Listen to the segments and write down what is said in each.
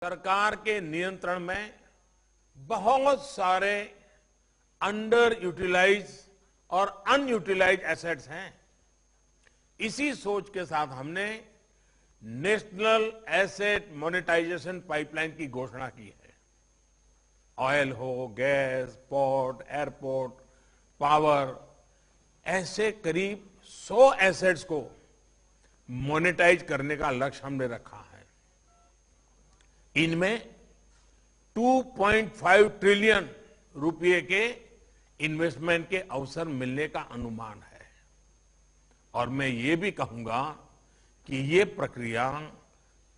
सरकार के नियंत्रण में बहुत सारे अंडर यूटिलाइज और अनयूटिलाइज एसेट्स हैं। इसी सोच के साथ हमने नेशनल एसेट मोनेटाइजेशन पाइपलाइन की घोषणा की है। ऑयल हो, गैस, पोर्ट, एयरपोर्ट, पावर, ऐसे करीब 100 एसेट्स को मोनेटाइज करने का लक्ष्य हमने रखा है। इनमें 2.5 ट्रिलियन रुपए के इन्वेस्टमेंट के अवसर मिलने का अनुमान है। और मैं ये भी कहूंगा कि ये प्रक्रिया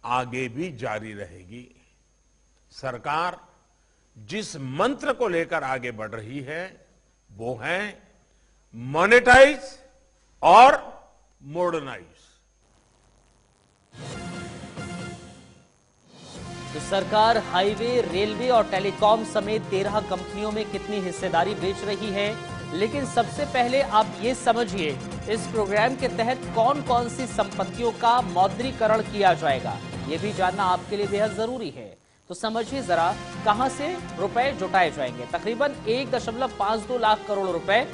आगे भी जारी रहेगी। सरकार जिस मंत्र को लेकर आगे बढ़ रही है वो है मॉनेटाइज और मॉडर्नाइज। तो सरकार हाईवे, रेलवे और टेलीकॉम समेत 13 कंपनियों में कितनी हिस्सेदारी बेच रही है। लेकिन सबसे पहले आप ये समझिए इस प्रोग्राम के तहत कौन कौन सी संपत्तियों का मौद्रीकरण किया जाएगा, ये भी जानना आपके लिए बेहद जरूरी है। तो समझिए जरा कहां से रुपए जुटाए जाएंगे। तकरीबन 1.52 लाख करोड़ रुपए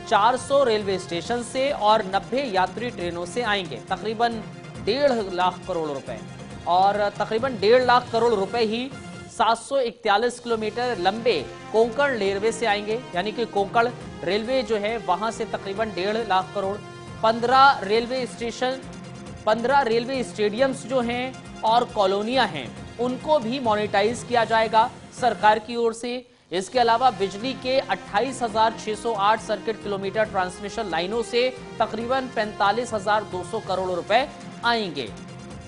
400 रेलवे स्टेशन से और 90 यात्री ट्रेनों से आएंगे। तकरीबन 1.5 लाख करोड़ रुपए और तकरीबन 1.5 लाख करोड़ रुपए ही 741 किलोमीटर लंबे कोंकण रेलवे से आएंगे, यानी कि कोंकण रेलवे जो है वहां से तकरीबन 1.5 lakh crore. 15 railway station, 15 railway stadiums जो हैं और कॉलोनियां हैं उनको भी मोनेटाइज किया जाएगा सरकार की ओर से। इसके अलावा बिजली के 28,608 सर्किट किलोमीटर ट्रांसमिशन लाइनों से तकरीबन 45,200 करोड़ रुपए आएंगे।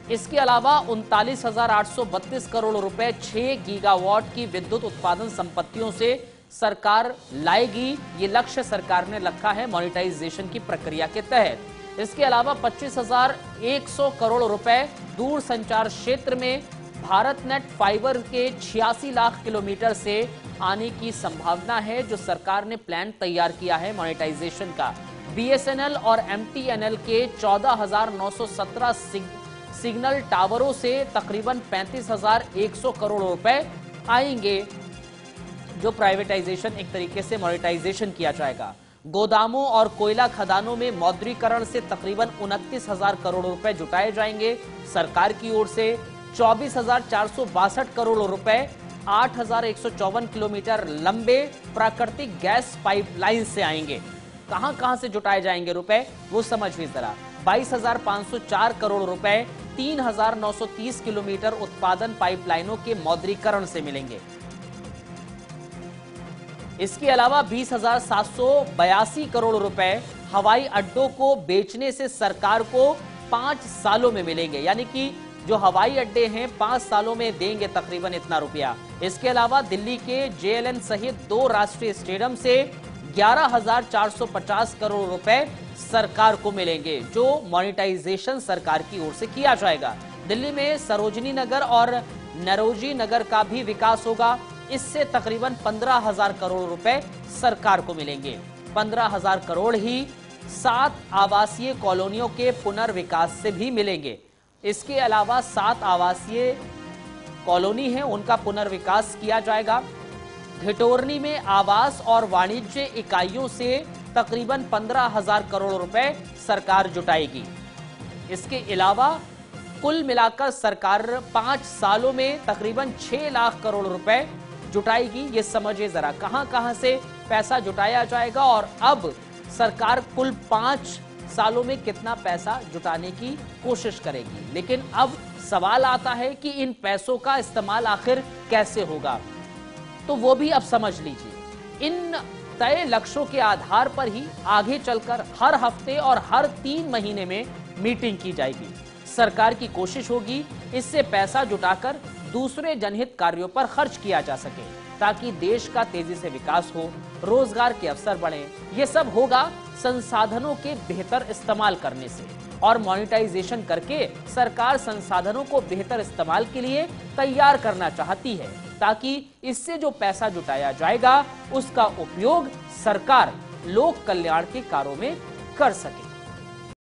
इसके अलावा 39,832 करोड़ रुपए 6 गीगावाट की विद्युत उत्पादन संपत्तियों से सरकार लाएगी। ये लक्ष्य सरकार ने रखा है मोनेटाइजेशन की प्रक्रिया के तहत। इसके अलावा 25,100 करोड़ रुपए दूर संचार क्षेत्र में भारत नेट फाइबर के 86 लाख किलोमीटर से आने की संभावना है, जो सरकार ने प्लान तैयार किया है मोनेटाइजेशन का। बीएसएनएल और एमटीएनएल के 14,917 सिग्नल टावरों से तकरीबन 35,100 करोड़ रुपए आएंगे, जो प्राइवेटाइजेशन एक तरीके से मोनेटाइजेशन किया जाएगा। गोदामों और कोयला खदानों में मौद्रीकरण से तकरीबन 29,000 करोड़ रुपए जुटाए जाएंगे सरकार की ओर से। 24,462 करोड़ रुपए 8,154 किलोमीटर लंबे प्राकृतिक गैस पाइपलाइन से आएंगे। कहां कहां से जुटाए जाएंगे रुपए वो समझिए जरा। 22,504 करोड़ रुपए 3,930 किलोमीटर उत्पादन पाइपलाइनों के मौद्रीकरण से मिलेंगे। इसके अलावा 20,782 करोड़ रुपए हवाई अड्डों को बेचने से सरकार को 5 सालों में मिलेंगे, यानी कि जो हवाई अड्डे हैं 5 सालों में देंगे तकरीबन इतना रुपया। इसके अलावा दिल्ली के जेएलएन सहित 2 राष्ट्रीय स्टेडियम से 11,450 करोड़ रुपए सरकार को मिलेंगे, जो मोनेटाइजेशन सरकार की ओर से किया जाएगा। दिल्ली में सरोजनी नगर और नरोजी नगर का भी विकास होगा। इससे तकरीबन 15,000 करोड़ रुपए सरकार को मिलेंगे। 15,000 करोड़ ही 7 आवासीय कॉलोनियों के पुनर्विकास से भी मिलेंगे। इसके अलावा 7 आवासीय कॉलोनी हैं उनका पुनर्विकास किया जाएगा। घिटोरनी में आवास और वाणिज्य इकाइयों से तकरीबन 15,000 करोड़ रुपए सरकार जुटाएगी। इसके अलावा कुल मिलाकर सरकार 5 सालों में तकरीबन 6 लाख करोड़ रुपए जुटाएगी। ये समझिए जरा कहां कहां से पैसा जुटाया जाएगा और अब सरकार कुल 5 सालों में कितना पैसा जुटाने की कोशिश करेगी। लेकिन अब सवाल आता है कि इन पैसों का इस्तेमाल आखिर कैसे होगा, तो वो भी अब समझ लीजिए। इन तय लक्ष्यों के आधार पर ही आगे चलकर हर हफ्ते और हर 3 महीने में मीटिंग की जाएगी। सरकार की कोशिश होगी इससे पैसा जुटाकर दूसरे जनहित कार्यों पर खर्च किया जा सके, ताकि देश का तेजी से विकास हो, रोजगार के अवसर बढ़े। ये सब होगा संसाधनों के बेहतर इस्तेमाल करने से। और मोनेटाइजेशन करके सरकार संसाधनों को बेहतर इस्तेमाल के लिए तैयार करना चाहती है, ताकि इससे जो पैसा जुटाया जाएगा उसका उपयोग सरकार लोक कल्याण के कार्यों में कर सके।